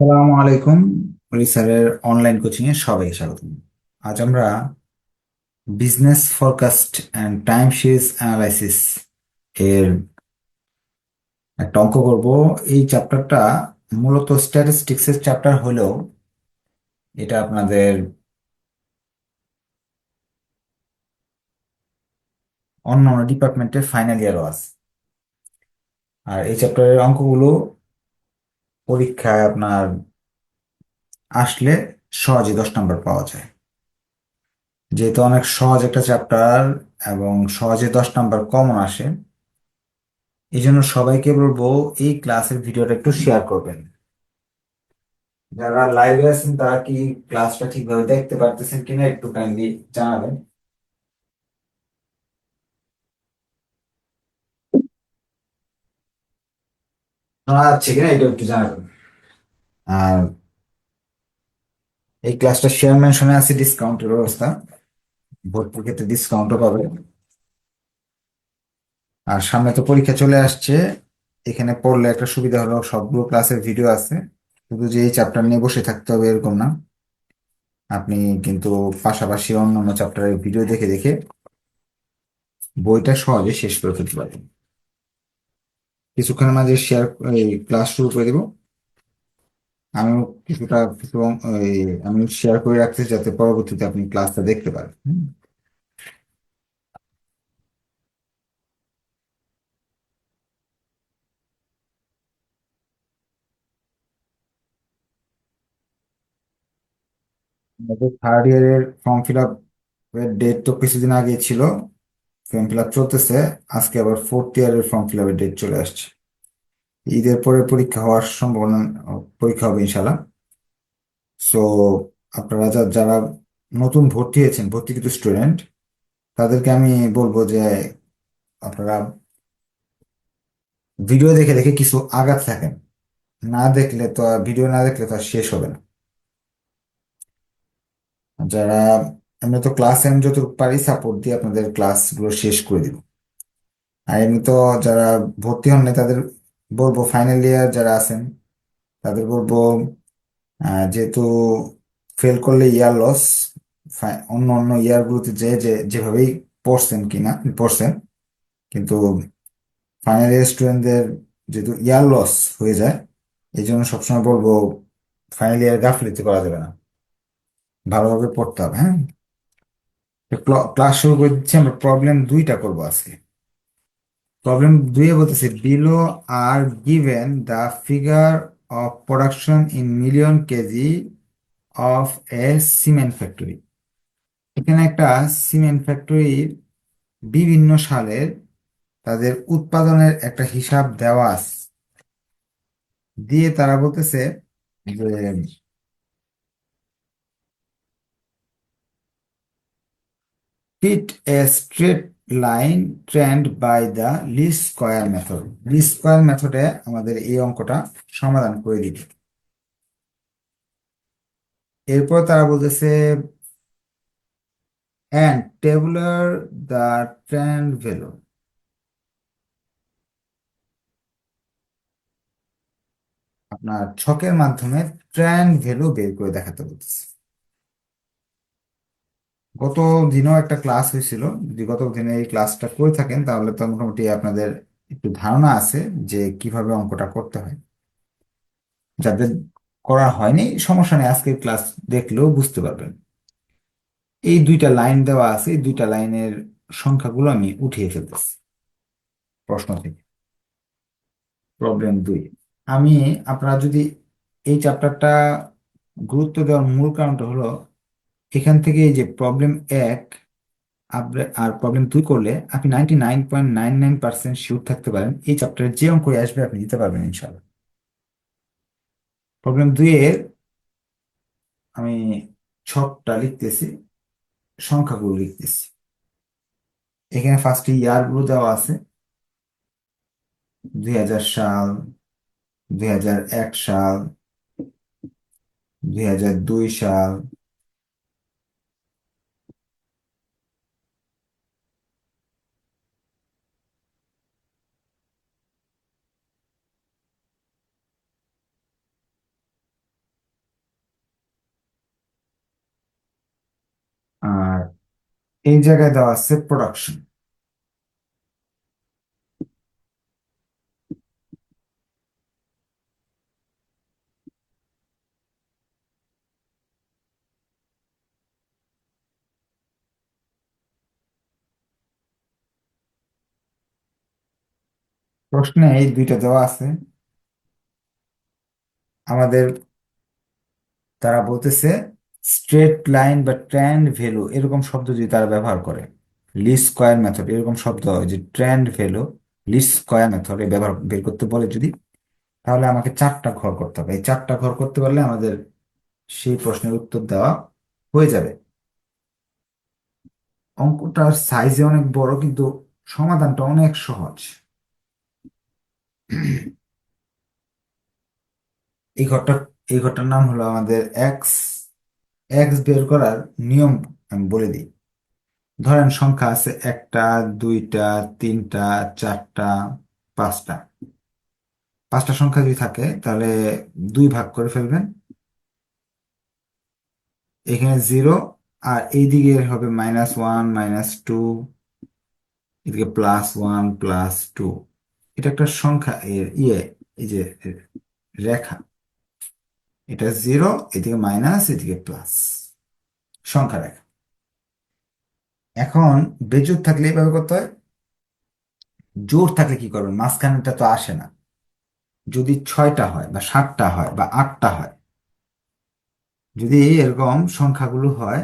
আসসালামু আলাইকুম। স্যারের অনলাইন কোচিং এ সবাই স্বাগত। আজ আমরা business forecast and time series analysis এর একটা অঙ্ক করব। এই চ্যাপ্টারটা মূলত স্ট্যাটিস্টিক্স এর চ্যাপ্টার হলেও এটা আপনাদের অন্য অন্য ডিপার্টমেন্টের ফাইনাল ইয়ারও আছে। আর এই চ্যাপ্টারের অঙ্কগুলো পরীক্ষায় আপনার আসলে সহজে 10 নম্বর পাওয়া যায়। যেহেতু অনেক সহজ একটা চ্যাপ্টার এবং সহজে 10 নম্বর কমন আসে, এই জন্য সবাইকে বলবো এই ক্লাসের ভিডিওটা একটু শেয়ার করবেন। যারা লাইভে আছেন তারা কি ক্লাসটা ঠিকভাবে দেখতে পারতেছেন কিনা একটু কাইন্ডলি জানাবেন। শোনা যাচ্ছে কিনা এটা একটু জানাবেন। আর এই ক্লাসটা শেয়ার মেনশনে আছে ডিসকাউন্টের ব্যবস্থা, ভর্তির ক্ষেত্রে ডিসকাউন্টও পাবে। আর সামনে তো পরীক্ষা চলে আসছে, এখানে পড়লে একটা সুবিধা হলো সবগুলো ক্লাসের ভিডিও আছে। শুধু যে এই চ্যাপ্টার নিয়ে বসে থাকতে হবে এরকম না, আপনি কিন্তু পাশাপাশি অন্যান্য চ্যাপ্টারের ভিডিও দেখে দেখে বইটা সহজে শেষ করে ফেলতে পারবেন। কিছুক্ষণের মাঝে শেয়ার এই ক্লাস শুরু করে দেব। আমিও কিছু ওই আমি শেয়ার করে রাখছি যাতে পরবর্তীতে আপনি ক্লাসটা দেখতে পারেন। আমাদের থার্ড ইয়ারের ফর্ম ফিল আপ এর ডেট তো কিছুদিন আগে ছিল, ফর্ম ফিল আপ চলতেছে। আজকে আবার ফোর্থ ইয়ারের ফর্ম ফিল আপের ডেট চলে আসছে। ঈদের পরে পরীক্ষা হওয়ার সম্ভাবনা, পরীক্ষা হবে ইনশাল্লাহ। সো আপনারা যারা নতুন ভর্তি হয়েছেন, ভর্তিকৃত স্টুডেন্ট, তাদেরকে আমি বলবো যে আপনারা ভিডিও দেখে দেখে কিছু আগাতে থাকেন। না দেখলে তো ভিডিও না দেখলে তো আর শেষ হবে না। যারা আমরা তো ক্লাস আমি যতটুকু পারি সাপোর্ট দিয়ে আপনাদের ক্লাসগুলো শেষ করে দিব। আর এমনি তো যারা ভর্তি হন না তাদের বলবো, ফাইনাল ইয়ার যারা আছেন তাদের বলবো, যেহেতু ফেল করলে ইয়ার লস, অন্য অন্য ইয়ারগুলোতে যেভাবেই পড়ছেন, কিন্তু ফাইনাল ইয়ার স্টুডেন্টদের যেহেতু ইয়ার লস হয়ে যায়, এই জন্য সবসময় বলবো ফাইনাল ইয়ার গাফিলতি করা যাবে না, ভালোভাবে পড়তে হবে। হ্যাঁ, ক্লাস শুরু করে দিচ্ছি। আমরা প্রবলেম দুইটা করবো আজকে। প্রবলেম দুইয়ে বলতেছে below are given the figure of production in million KG of A cement factory. এখানে একটা সিমেন্ট ফ্যাক্টরির বিভিন্ন সালের তাদের উৎপাদনের একটা হিসাব দেওয়া আছে। দিয়ে তারা বলতেছে যে fit a straight line trend by the least square method. Least square মেথডে আমাদের এই অঙ্কটা সমাধান করে দিবে। এরপর তারা বলতেছে and tabular the trend value. আপনার ছকের মাধ্যমে ট্রেন্ড ভ্যালু বের করে দেখাতে বলতেছে। গত দিনও একটা ক্লাস হয়েছিল, যদি গত দিনে এই ক্লাসটা করে থাকেন তাহলে তো মোটামুটি আপনাদের একটু ধারণা আছে যে কিভাবে অঙ্কটা করতে হয়। যাদের করা হয়নি সমস্যা নেই, আজকের ক্লাস দেখলেও বুঝতে পারবেন। এই দুইটা লাইন দেওয়া আছে, এই দুইটা লাইনের সংখ্যাগুলো আমি উঠিয়ে ফেলতেছি প্রশ্ন থেকে। প্রবলেম দুই। আমি আপনারা যদি এই চ্যাপ্টারটা গুরুত্ব দেওয়ার মূল কারণটা হলো এখান থেকে এই যে প্রবলেম এক আর প্রবলেম দুই করলে আপনি 99.99% শিওর থাকতে পারেন এই চ্যাপ্টারে যে অঙ্ক আসবে আপনি দিতে পারবেন ইনশাল্লাহ। প্রবলেম দুই এর আমি ছকটা লিখতেছি, সংখ্যাগুলো লিখতেছি। এখানে ফার্স্টে ইয়ার গুলো দেওয়া আছে, 2000 সাল, 2001 সাল, 2002 সাল, আর এই জায়গায় দেওয়া আছে প্রোডাকশন। প্রশ্নে এই দুইটা দেওয়া আছে আমাদের। তারা বলতেছে স্ট্রেট লাইন বা ট্রেন্ড ভ্যালু এরকম শব্দ যদি তারা ব্যবহার করে, লিস্ট স্কয়ার মেথড এরকম শব্দ হয় যে trend value, least square method ব্যবহার বের করতে বলে যদি, তাহলে আমাকে চারটা ঘর করতে হবে। এই চারটা ঘর করতে পারলে আমাদের সেই প্রশ্নের উত্তর দেওয়া হয়ে যাবে। অঙ্কটার সাইজে অনেক বড় কিন্তু সমাধানটা অনেক সহজ। এই ঘরটা, এই ঘরটার নাম হলো আমাদের এক্স। এক্স বের করার নিয়ম আমি বলে দিই। ধরেন সংখ্যা আছে একটা, দুইটা, তিনটা, চারটা, পাঁচটা। পাঁচটা সংখ্যা যদি থাকে তাহলে দুই ভাগ করে ফেলবেন। এখানে জিরো, আর এইদিকে হবে -1 -2, এদিকে +1 +2। এটা একটা সংখ্যা এর এই যে রেখা, এটা জিরো, এদিকে মাইনাস, এদিকে প্লাস, সংখ্যা রেখা। এখন বেজোড় থাকলে এইভাবে করতে হয়। জোড় থাকলে কি করবেন, মাঝখানেটা তো আসে না। যদি ছয়টা হয় বা সাতটা হয় বা আটটা হয়, যদি এরকম সংখ্যাগুলো হয়,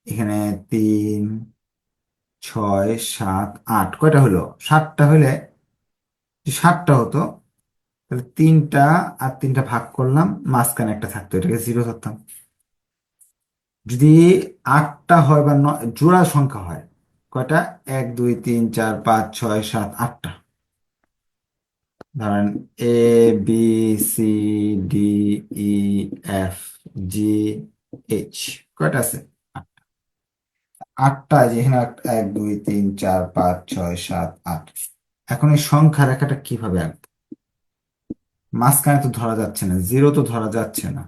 এখানে 3, 6, 7, 8, কয়টা হলো, সাতটা হলে, যদি সাতটা হতো তাহলে তিনটা আর তিনটা ভাগ করলাম, মাঝখানে একটা থাকতো, এটাকে জিরো ধরতাম। যদি আটটা হয় বা জোড়া সংখ্যা হয়, কয়টা, 1, 2, 3, 4, 5, 6, 7, 8টা, ধরেন ABCDEFGH, কয়টা আছে, আটটা। যে এখানে 1, 2, 3, 4, 5, 6, 7, 8। এখন এই সংখ্যা রেখাটা কিভাবে আঁকবো, মাঝখানে তো ধরা যাচ্ছে না, জিরো তো ধরা যাচ্ছে না।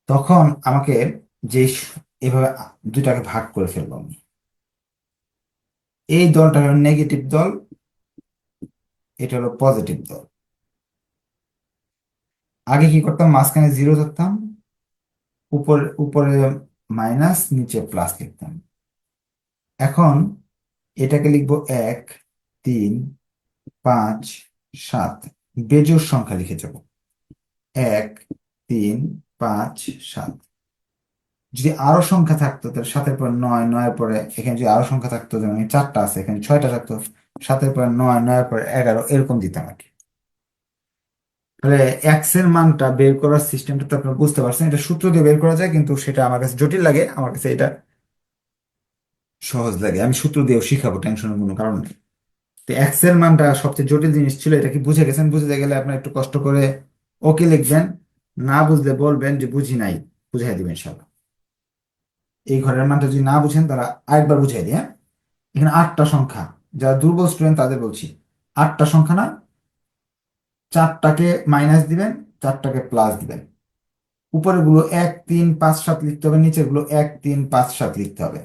তখন আমাকে যে এভাবে দুইটাকে ভাগ করে ফেলবো আমি। এই দলটা হলো নেগেটিভ দল, এটা হলো পজিটিভ দল। আগে কি করতাম, মাঝখানে জিরো ধরতাম, উপরে উপরে মাইনাস, নিচে প্লাস লিখতাম। এখন এটাকে লিখবো 1, 3, 5, 7, বেজোড় সংখ্যা লিখে যাব। 1, 3, 5, 7। যদি আরো সংখ্যা থাকতো তাহলে সাতের পর নয়, নয়ের পরে এখানে যদি আরো সংখ্যা থাকতো, যেমন এই চারটা আছে, এখানে ছয়টা থাকতো, সাতের পর নয়, নয়ের পরে 11, এরকম দিতাম আর কি। তাহলে এক্স এর মানটা বের করার সিস্টেমটা তো আপনারা বুঝতে পারছেন। এটা সূত্র দিয়ে বের করা যায়, কিন্তু সেটা আমার কাছে জটিল লাগে, আমার কাছে এটা সহজ লাগে। আমি সূত্র দিয়েও শিখাবো, টেনশনের কোনো কারণ নেই। তো এক্স এর মানটা সবচেয়ে জটিল জিনিস ছিল, এটা কি বুঝে গেছেন? বুঝতে গেলে আপনার একটু কষ্ট করে ওকে লিখবেন, না বুঝলে বলবেন যে বুঝি নাই, বুঝাই দিবেন ইনশাল্লাহ। এই ঘরের মানটা যদি না বুঝেন তারা আরেকবার বুঝাই দিই, হ্যাঁ? এখানে আটটা সংখ্যা, যারা দুর্বল স্টুডেন্ট তাদের বলছি, আটটা সংখ্যা না, চারটাকে মাইনাস দিবেন, চারটাকে প্লাস দিবেন। উপরের গুলো 1, 3, 5, 7 লিখতে হবে, নিচের গুলো 1, 3, 5, 7 লিখতে হবে।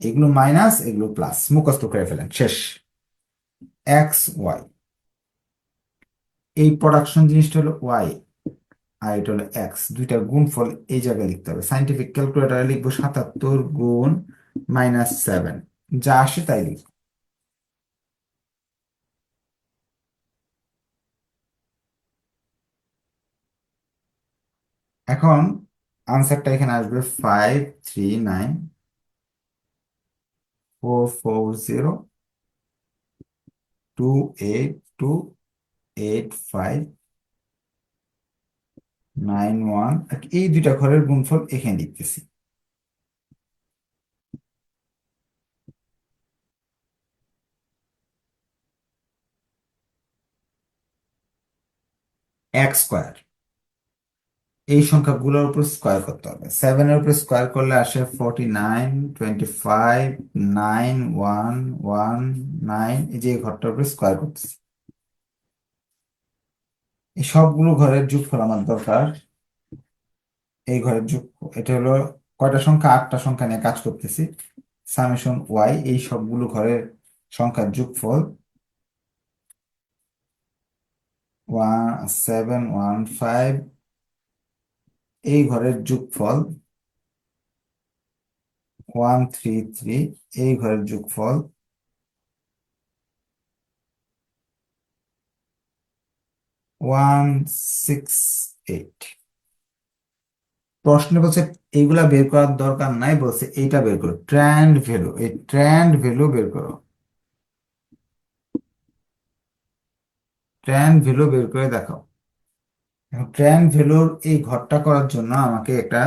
এগুলো মাইনাস, এগুলো প্লাস, মুখস্থ করে ফেলেন, শেষ। XY, এই প্রোডাকশন জিনিসটা হলো ওয়াই, আর এটা হলো এক্স, দুইটার গুণফল এই জায়গায় লিখতে হবে। সাইন্টিফিক ক্যালকুলেটারে লিখবো 77 গুণ -7, যা আসে তাই লিখবো। এখন আনসারটা এখানে আসবে 539, 442, 8, 5, 9, 1। এই দুইটা ঘরের গুণফল এখানে লিখতেছি। X² এই সংখ্যাগুলোর উপর স্কোয়ার করতে হবে। 7-এর উপর স্কোয়ার করলে আসে 49, 25, 9, 1, 1, 9। এই যে এই ঘরটার উপর স্কোয়ার করতেছি। এই সবগুলো ঘরের যোগফল আমার দরকার। এই ঘরের যোগ, এটা হলো কয়টা সংখ্যা, 8টা সংখ্যা নিয়ে কাজ করতেছি। সামেশন ওয়াই, এই সবগুলো ঘরের সংখ্যার যোগফল 1715, এই ঘরের যোগফল 133, এই ঘরের যোগফল 168। প্রশ্ন বলছে এইগুলা বের করার দরকার নাই, বলছে এইটা বের করো, ট্রেন্ড ভ্যালু, এই ট্রেন্ড ভ্যালু বের করো। ট্রেন্ড ভ্যালু বের করে দেখাও। এখন ট্রেন্ড ভ্যালুর এই ঘরটা করার জন্য আমাকে একটা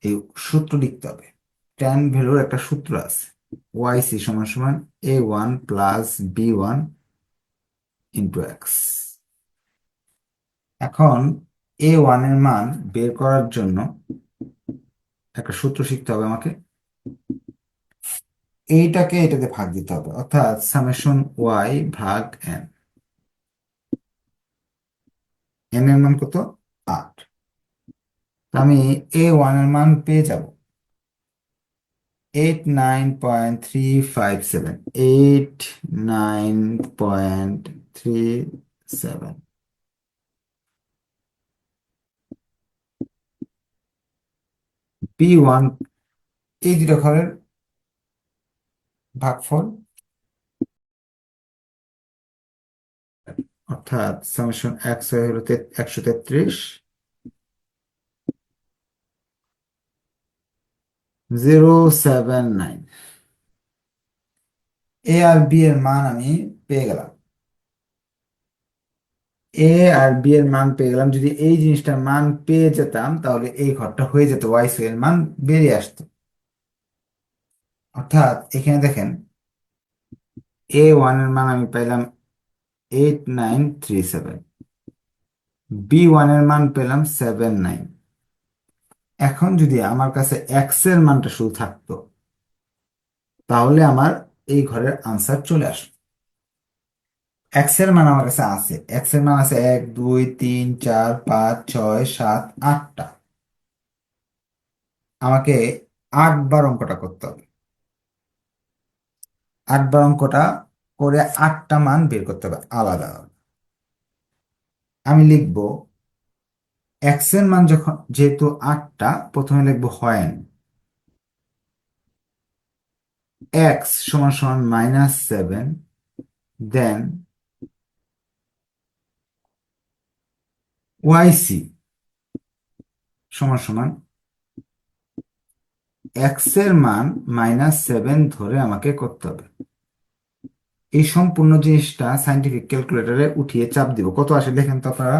এই সূত্র লিখতে হবে। ট্যান ভ্যালুর একটা সূত্র আছে, ওয়াই সি সমান সমান A1 plus B1 into x. এখন A1 এর মান বের করার জন্য একটা সূত্র শিখতে হবে আমাকে। এইটাকে এটাতে ভাগ দিতে হবে, অর্থাৎ সামেশন ওয়াই ভাগ এন। এন এর মান কত? 8। আমি A1 এর মান পেয়ে যাব 89.357, 89.37। B1, এই দুটো ঘরের ভাগফল, অর্থাৎ সামেশন এক্স হলো 133, 079। এ আর বি এর মান আমি পেয়ে গেলাম। এ আর বি এর মান পেয়ে গেলাম, যদি এই জিনিসটার মান পেয়ে যেতাম তাহলে এই ঘরটা হয়ে যেত, ওয়াই সি এর মান বেরিয়ে আসতো। অর্থাৎ এখানে দেখেন A1 এর মান আমি পাইলাম 8937, B1 এর মান পেলাম 79। এখন যদি আমার কাছে এক্স এর মানটা শুধু থাকতো তাহলে আমার এই ঘরের আনসার চলে আসতো। এক্স এর মান আমার কাছে আছে, এক্স এর মান আছে 1 2 3 4 5 6 7 8টা। আমাকে 8 বার অঙ্কটা করতে হবে। 8 বার অঙ্কটা করে 8টা মান বের করতে হবে আলাদা আলাদা। আমি লিখবো এক্স এর মান যখন, যেহেতু 8টা, প্রথমে লিখবো হোয়েন এক্স সমান সমান -7, দেন ওয়াই সি সমান সমান এক্স এর মান -7 ধরে আমাকে করতে হবে। এই সম্পূর্ণ জিনিসটা সাইন্টিফিক ক্যালকুলেটরে উঠিয়ে চাপ দিব, কত আসে দেখেন তো আপনারা।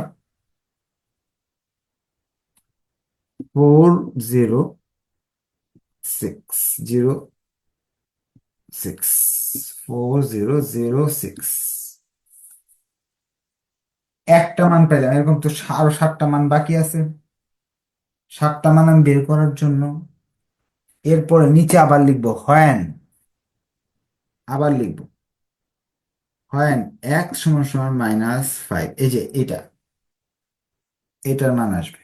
400606, 4006। একটা মান পেলাম, এরকম তো আরো 7টা মান বাকি আছে। 7টা মান আমি বের করার জন্য এরপরে নিচে আবার লিখবো হোয়েন, আবার লিখবো হোয়েন এক্স সমান সমান -5, এই যে এটা, এটার মান আসবে।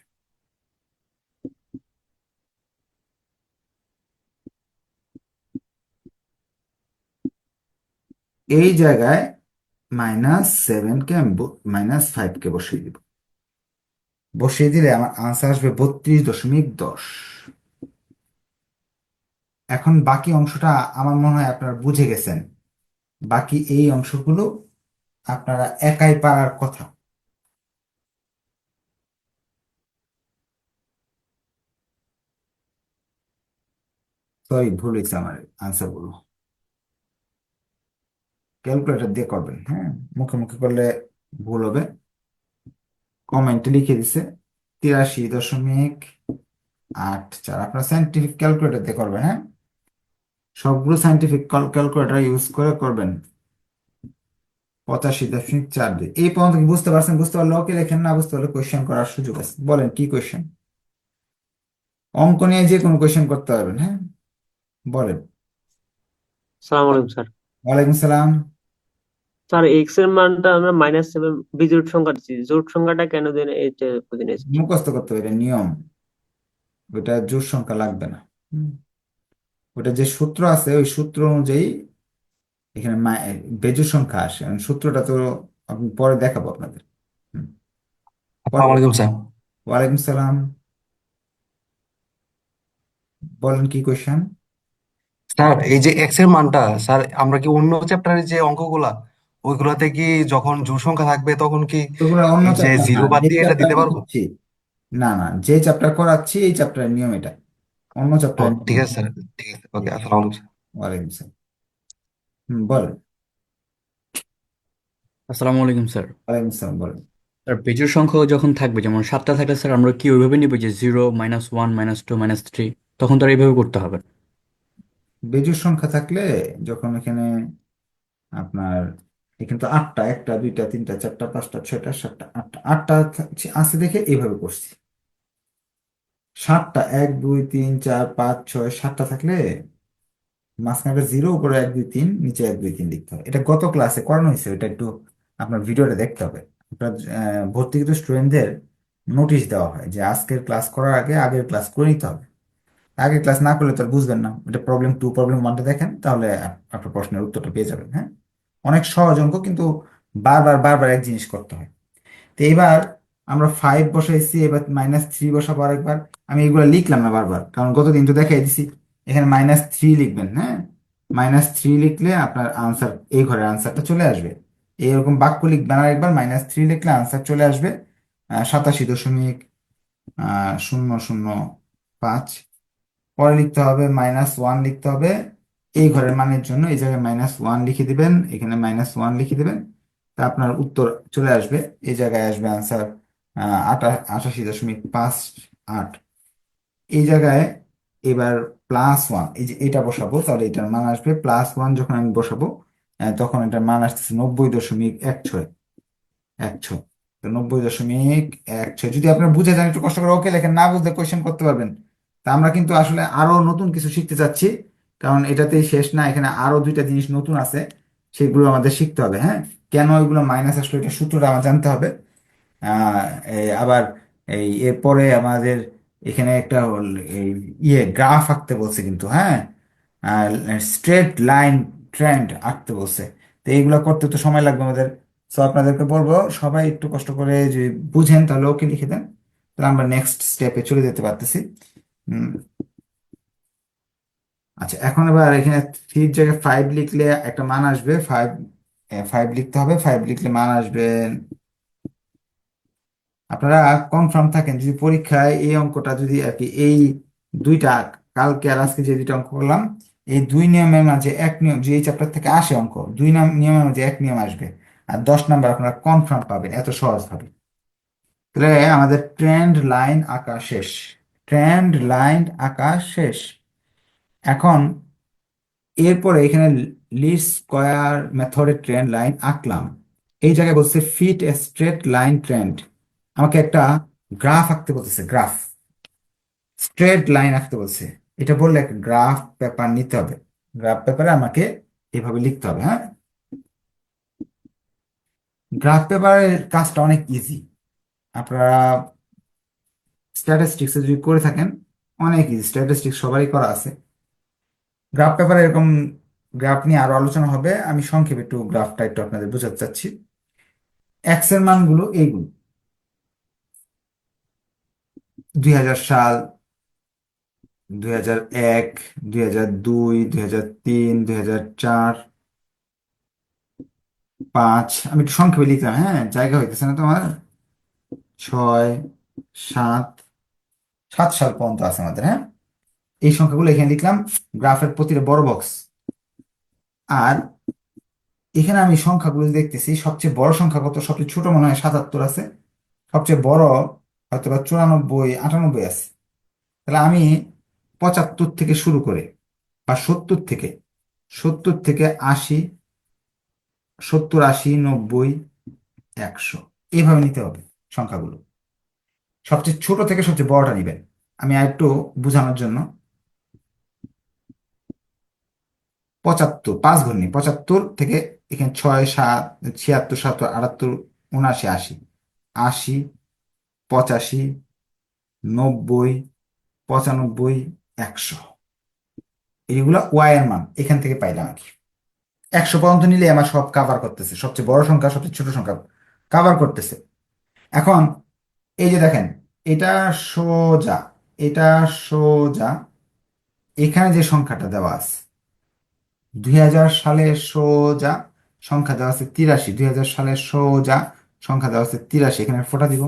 এই জায়গায় -7কে আমি -5কে বসিয়ে দিব। বসিয়ে দিলে আমার আনসার আসবে 32.10। এখন বাকি অংশটা আমার মনে হয় আপনারা বুঝে গেছেন। বাকি এই অংশগুলো আপনারা একাই পারার কথা। সরি, ভুল হয়েছে আমার আনসার গুলো। ক্যালকুলেটর দিয়ে করবেন, হ্যাঁ, মুখে মুখে করলে ভুল হবে। কমেন্টে লিখে দিছে 83.84। আপনার সাইন্টিফিক ক্যালকুলেটর দিয়ে করবেন, হ্যাঁ, সবগুলো সাইন্টিফিক ক্যালকুলেটর ইউজ করে করবেন। 85.4 দিয়ে এই পর্যন্ত কি বুঝতে পারছেন? বুঝতে পারলে ওকে লেখেন, না বুঝতে পারলে কোয়েশ্চেন করার সুযোগ আছে, বলেন কি কোয়েশ্চেন। অঙ্ক নিয়ে যে কোনো কোয়েশ্চেন করতে পারবেন, হ্যাঁ, বলেন। সালাম আলাইকুম স্যার। ওয়ালাইকুম সালাম। স্যার এক্স এর মানটা আমরা -7 বিজোড় সংখ্যা দিচ্ছি, জোড় সংখ্যাটা কেন দেন এটা বুঝে নিয়েছি। মুখস্থ করতে হবে, এটা নিয়ম। ওটা জোড় সংখ্যা লাগবে না। হুম। ওটা যে সূত্র আছে ওই সূত্র অনুযায়ী এখানে বেজোড় সংখ্যা আসে, সূত্রটা তো আমি পরে দেখাবো আপনাদের। হুম। পরে। আসসালামু আলাইকুম স্যার। ওয়ালাইকুম সালাম। বলেন কি কোয়েশ্চেন। স্যার এই যে এক্স এর মানটা, স্যার আমরা কি অন্য চ্যাপ্টারের যে অঙ্কগুলা ওইগুলাতে কি যখন জোড় সংখ্যা থাকবে তখন কি ওগুলো অন্য এই যে চ্যাপ্টার না, জিরো বাদ যে দিয়ে এটা চ্যাপ্টার দিতে পারবো? নিচ্ছি। না না, যে চ্যাপ্টার করাচ্ছি এই চ্যাপ্টারের নিয়ম এটা, অন্য ও চ্যাপ্টারের ঠিক নিয়ম। আছে স্যার, ঠিক আছে, জি। ওকে, আসসালামু আলাইকুম স্যার। ওয়ালাইকুম সালাম। বলেন। আসসালামু আলাইকুম স্যার। ওয়ালাইকুম সালাম, বলেন। স্যার বেজোড় সংখ্যা যখন থাকবে, যেমন 7টা থাকলে স্যার আমরা কি ওইভাবে নিব যে 0, -1, -2, -3, তখন তো আর এইভাবে করতে হবে না? বেজোড় সংখ্যা থাকলে যখন এখানে আপনার, এখানে তো আটটা, একটা দুইটা তিনটা চারটা পাঁচটা ছয়টা সাতটা আটটা, আটটা আছে দেখে এইভাবে করছি। সাতটা, এক দুই তিন চার পাঁচ ছয় সাতটা থাকলে মাঝখানে একটা জিরো, উপরে এক দুই তিন, নিচে এক দুই তিন লিখতে হবে। এটা গত ক্লাসে করানো হয়েছে, এটা একটু আপনার ভিডিওটা দেখতে হবে। আপনার ভর্তিকৃত স্টুডেন্টদের নোটিশ দেওয়া হয় যে আজকের ক্লাস করার আগে আগের ক্লাস করে নিতে হবে। আগের ক্লাস না করলে তো আর বুঝবেন না। এটা প্রবলেম টু প্রবলেম ওয়ানটা দেখেন, তাহলে আপনার প্রশ্নের উত্তরটা পেয়ে যাবেন। হ্যাঁ, অনেক সহজ অঙ্ক, কিন্তু বারবার বারবার এক জিনিস করতে হয়। তো এবার আমরা 5 বসাইছি, এবার -3 বসাবো আরেকবার। আমি এগুলো লিখলাম না বারবার, কারণ গতদিন তো দেখাই দিছি। এখানে -3 লিখবেন, হ্যাঁ। -3 লিখলে আপনার আনসার, এই ঘরের আনসারটা চলে আসবে। এইরকম বাক্য লিখবেন, আর একবার -3 লিখলে আনসার চলে আসবে 87.005। পরে লিখতে হবে -1 লিখতে হবে এই ঘরের মানের জন্য। এই জায়গায় -1 লিখে দিবেন, এখানে -1 লিখে দিবেন। তা আপনার উত্তর চলে আসবে। এই জায়গায় আসবে আনসার 88.58। এই জায়গায় এবার +1, এই যে এটা বসাবো, তাহলে এটার মান আসবে +1। যখন আমি বসাবো তখন এটার মান আসতেছে 90.16। 16, তো 90.16। যদি আপনার বুঝে যান একটু কষ্ট করে ওকে লেখেন, না বুঝলে কোয়েশ্চেন করতে পারবেন। তা আমরা কিন্তু আসলে আরো নতুন কিছু শিখতে চাচ্ছি, কারণ এটাতেই শেষ না, এখানে আরো দুইটা জিনিস নতুন আছে, সেগুলো আমাদের শিখতে হবে। হ্যাঁ, কেন এগুলো মাইনাস আসলে এটা সূত্রটা আমার জানতে হবে। আহ, আবার এরপরে আমাদের এখানে একটা এই গ্রাফ আঁকতে বলছে কিন্তু, হ্যাঁ, স্ট্রেট লাইন ট্রেন্ড আঁকতে বলছে। তো এইগুলো করতে তো সময় লাগবে আমাদের। তো আপনাদেরকে বলবো সবাই একটু কষ্ট করে যে বুঝেন, তাহলে ওকে লিখে দেন, তাহলে আমরা নেক্সট স্টেপে চলে যেতে পারতেছি। উম, আচ্ছা, এখন এবার এখানে 3 জায়গায় 5 লিখলে একটা মান আসবে 5। 5 লিখতে হবে, 5 লিখলে মান আসবে। আপনারা কনফার্ম থাকেন যদি পরীক্ষায় এই অঙ্কটা যদি আর কি, এই দুইটা, কালকে আর আজকে যে দুইটা অঙ্ক করলাম, এই দুই নিয়মের মাঝে এক নিয়ম, যে এই চ্যাপ্টার থেকে আসে অঙ্ক, দুই নিয়মের মাঝে এক নিয়ম আসবে, আর 10 নাম্বার আপনারা কনফার্ম পাবেন এত সহজ ভাবে। তাহলে আমাদের ট্রেন্ড লাইন আঁকা শেষ। ট্রেন্ড লাইন আঁকা শেষ। এখন এরপরে এখানে লিস্ট স্কয়ার মেথডে ট্রেন্ড লাইন আঁকলাম। এই জায়গায় বলছে fit a straight line trend. আমাকে একটা গ্রাফ আঁকতে বলতেছে, গ্রাফ, স্ট্রেট লাইন আঁকতে বলছে। এটা বললে একটা গ্রাফ পেপার নিতে হবে। গ্রাফ পেপারে আমাকে এভাবে লিখতে হবে। হ্যাঁ, গ্রাফ পেপারের কাজটা অনেক ইজি। আপনারা স্ট্যাটিস্টিক্স যদি করে থাকেন, অনেক ইজি, স্ট্যাটিস্টিক্স সবারই করা আছে। গ্রাফ পেপারে এরকম গ্রাফ নিয়ে আরো আলোচনা হবে, আমি সংক্ষেপে একটু গ্রাফটা একটু আপনাদের বোঝাতে চাচ্ছি। এক্স এর মানগুলো এইগুলো: 2000 সাল, 2001, 2002, 2003, 2004, 5। আমি একটু সংক্ষেপে লিখলাম, হ্যাঁ, জায়গা হইতেছে না তোমার। 6, 7, 7 সাল পর্যন্ত আছে আমাদের। হ্যাঁ, এই সংখ্যাগুলো এখানে লিখলাম গ্রাফের প্রতিটা বড় বক্স। আর এখানে আমি সংখ্যাগুলো দেখতেছি, সবচেয়ে বড় সংখ্যা কত, সবচেয়ে ছোট মনে হয় 77 আছে, সবচেয়ে বড় হয়তো বা 94, 98 আছে। তাহলে আমি 75 থেকে শুরু করে, বা 70 থেকে 80, 70, 80, 90, 100, এইভাবে নিতে হবে সংখ্যাগুলো। সবচেয়ে ছোট থেকে সবচেয়ে বড়টা নিবেন। আমি আর একটু বোঝানোর জন্য 75, 5 ঘর নিই। 75 থেকে এখানে 6, 7, 76, 77, 78, 79, 80, 80, 85, 90, 95, 100, এইগুলা ওয়াই এর মান এখান থেকে পাইলাম আর কি। 100 পর্যন্ত নিলে আমার সব কাভার করতেছে, সবচেয়ে বড় সংখ্যা সবচেয়ে ছোট সংখ্যা কাভার করতেছে। এখন এই যে দেখেন, এটা সোজা, এটা সোজা, এখানে যে সংখ্যাটা দেওয়া আছে 2000 সালের সোজা সংখ্যা দেওয়া আছে 83, 2000 সালের সোজা সংখ্যা দেওয়া আছে 83, এখানে ফোঁটা দিব।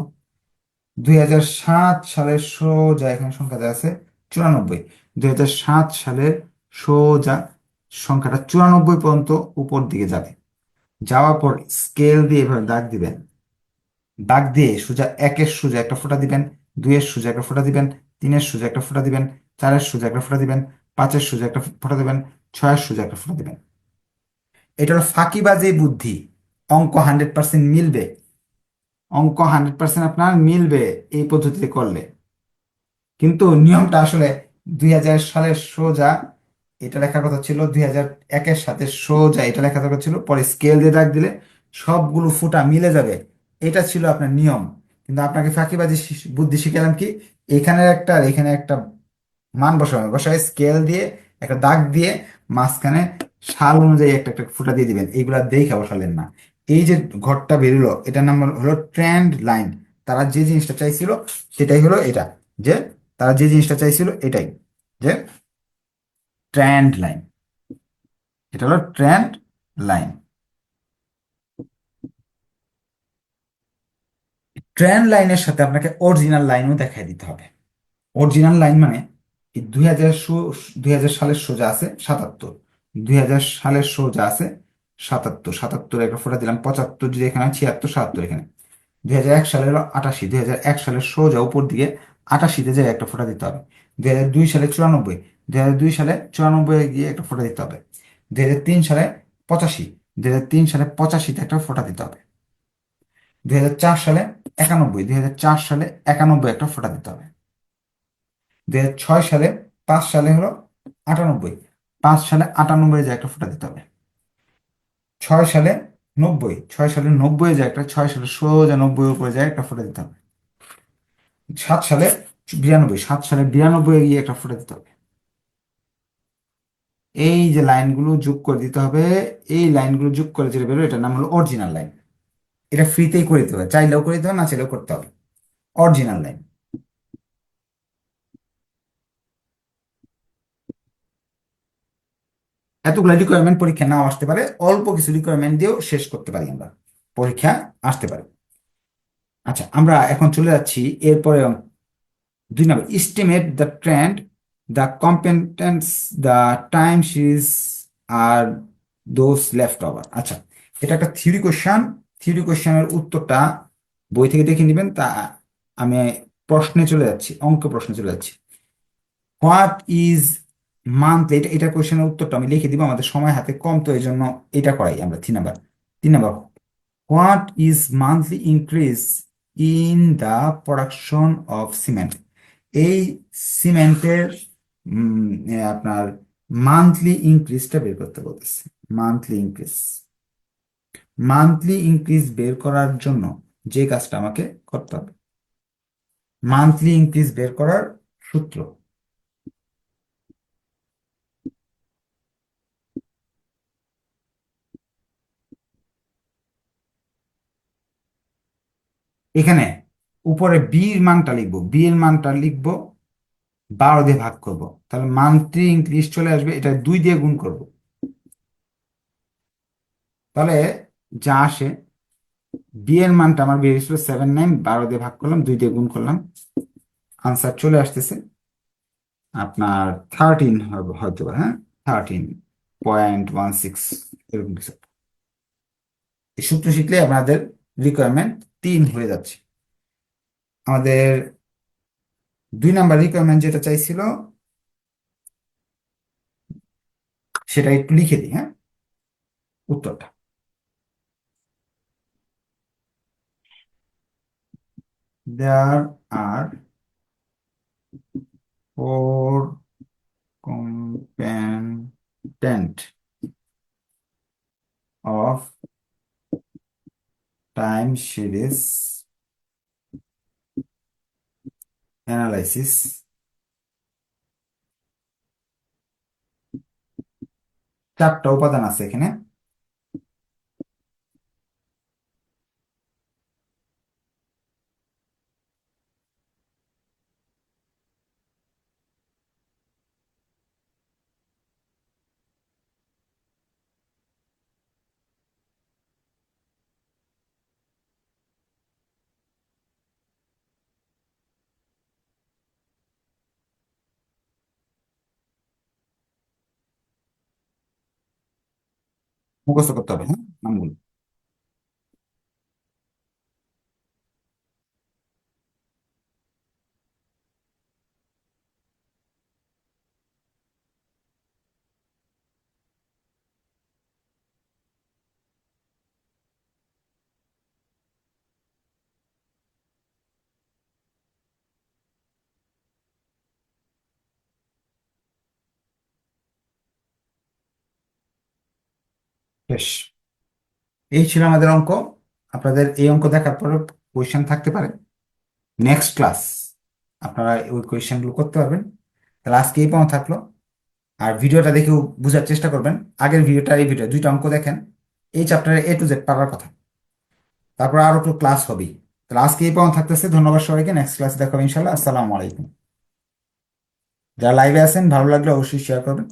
2007 সালের সোজা এখানে সংখ্যা দেওয়া আছে 94, 2007 সালের সোজা সংখ্যাটা 94 পর্যন্ত উপর দিকে যাবে। যাওয়ার পর স্কেল দিয়ে এভাবে দাগ দিবেন, দাগ দিয়ে সোজা 1-এর সোজা একটা ফোঁটা দিবেন, 2-এর সোজা একটা ফোঁটা দিবেন, 3-এর সোজা একটা ফোঁটা দিবেন, 4-এর সোজা একটা ফোঁটা দিবেন, 5-এর সোজা একটা ফোঁটা দিবেন, 6-এর সোজা একটা ফোঁটা দিবেন। এটা হলো ফাঁকিবাজি বুদ্ধি। অঙ্ক 100% মিলবে, অঙ্ক 100% আপনার মিলবে এই পদ্ধতিতে করলে। কিন্তু নিয়মটা আসলে 2000 সালের সোজা এটা লেখার কথা ছিল, 2001-এর সাথে সোজা এটা লেখার কথা ছিল, পরে স্কেল দিয়ে দাগ দিলে সবগুলো ফুটা মিলে যাবে, এটা ছিল আপনার নিয়ম। কিন্তু আপনাকে ফাঁকিবাজি বুদ্ধি শিখালাম কি, এখানে একটা আর এখানে একটা মান বসাবেন, বসায় স্কেল দিয়ে একটা দাগ দিয়ে মাঝখানে সাল অনুযায়ী একটা একটা ফুটা দিয়ে দিবেন, এইগুলা দেখে বসালেন না। এই যে ঘরটা বেরোলো এটার নাম হলো ট্রেন্ড লাইন। তারা যে জিনিসটা চাইছিল সেটাই হলো এটা, যে তারা যে জিনিসটা চাইছিল এটাই, যে ট্রেন্ড লাইন, এটা হলো ট্রেন্ড লাইন। ট্রেন্ড লাইনের সাথে আপনাকে অরিজিনাল লাইনও দেখাই দিতে হবে। অরিজিনাল লাইন মানে এই 2000 সালের সোজা আছে 77, 2000 সালের সোজা আছে 77, 77 একটা ফোঁটা দিলাম, 75 যদি এখানে, 76, 77 এখানে। 2001 সালের হলো 88, 2001 সালের সোজা উপর দিকে 88-তে যে একটা ফোঁটা দিতে হবে। 2002 সালে 94, 2002 সালে 94 গিয়ে একটা ফোঁটা দিতে হবে। 2003 সালে 85, 2003 সালে 85-তে একটা ফোঁটা দিতে হবে। 2004 সালে 91, 2004 সালে 91 একটা ফোঁটা দিতে হবে। 2006 সালে, 5 সালে হলো 98, 5 সালে 98 যে একটা ফোঁটা দিতে হবে। 6 সালে 90, 6 সালে 90 যে একটা, 6 সালে সোজা 90 উপরে যায় একটা ফোঁটা দিতে হবে। 7 সালে 92, 7 সালে 92 গিয়ে একটা ফোঁটা দিতে হবে। এই যে লাইনগুলো যোগ করে দিতে হবে, এই লাইনগুলো যোগ করে যেটা বেরো এটার নাম হলো অরিজিনাল লাইন। এটা ফ্রিতেই করে দিতে হবে, চাইলেও করে দিতে হবে, না চাইলেও করতে হবে। Original line. এতগুলো রিকোয়ারমেন্ট পরীক্ষা নাও আসতে পারে, অল্প কিছু রিকোয়ারমেন্ট দিয়েও শেষ করতে পারি আমরা, পরীক্ষা আসতে পারে। আচ্ছা, আমরা এখন চলে যাচ্ছি এরপরে 2 নম্বর, estimate the trend, the competence, the time series আর দোজ লেফট ওভার। আচ্ছা, এটা একটা থিওরি কোশ্চেন। থিওরি কোশ্চেনের উত্তরটা বই থেকে দেখে নেবেন। তা আমি প্রশ্নে চলে যাচ্ছি, অঙ্ক প্রশ্নে চলে যাচ্ছি। হোয়াট ইজ মান্থলি, এটা কোশ্চেনের উত্তরটা আমি লিখে দিব, আমাদের সময় হাতে কম তো এই জন্য এটা করাই আমরা। 3 নম্বর, 3 নম্বর, what is monthly increase in the production of cement. এই সিমেন্টের আপনার মান্থলি ইনক্রিজটা বের করতে বলতেছে। মান্থলি ইনক্রিজ, মান্থলি ইনক্রিজ বের করার জন্য যে কাজটা আমাকে করতে হবে, মান্থলি ইনক্রিজ বের করার সূত্র। এখানে উপরে বি এর মানটা লিখবো, বি এর মানটা লিখবো 12 দিয়ে ভাগ করব, তাহলে মান্থলি ইনক্রিজ চলে আসবে, এটা 2 দিয়ে গুণ করব, তাহলে যা আসে বি এর মানটা আমার বেরিয়েছিল 79, 12 দিয়ে ভাগ করলাম, 2 দিয়ে গুণ করলাম, আনসার চলে আসতেছে আপনার 13 হবে হয়তো, হ্যাঁ 13.16 এরকম কিছু। এই সূত্র শিখলে আপনাদের রিকোয়ারমেন্ট 3 হয়ে যাচ্ছে। আমাদের 2 নম্বর রিকোয়ারমেন্ট যেটা চাইছিল সেটা একটু লিখে দিই, হ্যাঁ উত্তরটা। There are 4 component of time series analysis 4টা উপাদান আছে এখানে। মুখস্থ করতে হবে, হ্যাঁ, নামগুলো। বেশ, এই ছিল আমাদের অঙ্ক। আপনাদের এই অঙ্ক দেখার পরে কোয়েশ্চেন থাকতে পারে, নেক্সট ক্লাস আপনারা ওই কোয়েশ্চেনগুলো করতে পারবেন। তাহলে আজকে এই পর্যন্ত থাকলো। আর ভিডিওটা দেখেও বোঝার চেষ্টা করবেন, আগের ভিডিওটা এই ভিডিও 2টা অঙ্ক দেখেন, এই চ্যাপ্টারে A to Z পারার কথা। তারপর আরো একটু ক্লাস হবেই। তাহলে আজকে এই পর্যন্ত থাকতেছে, ধন্যবাদ সবাইকে, নেক্সট ক্লাসে দেখা হবে ইনশাল্লাহ। আসসালামু আলাইকুম। যারা লাইভে আছেন ভালো লাগলে অবশ্যই শেয়ার করবেন।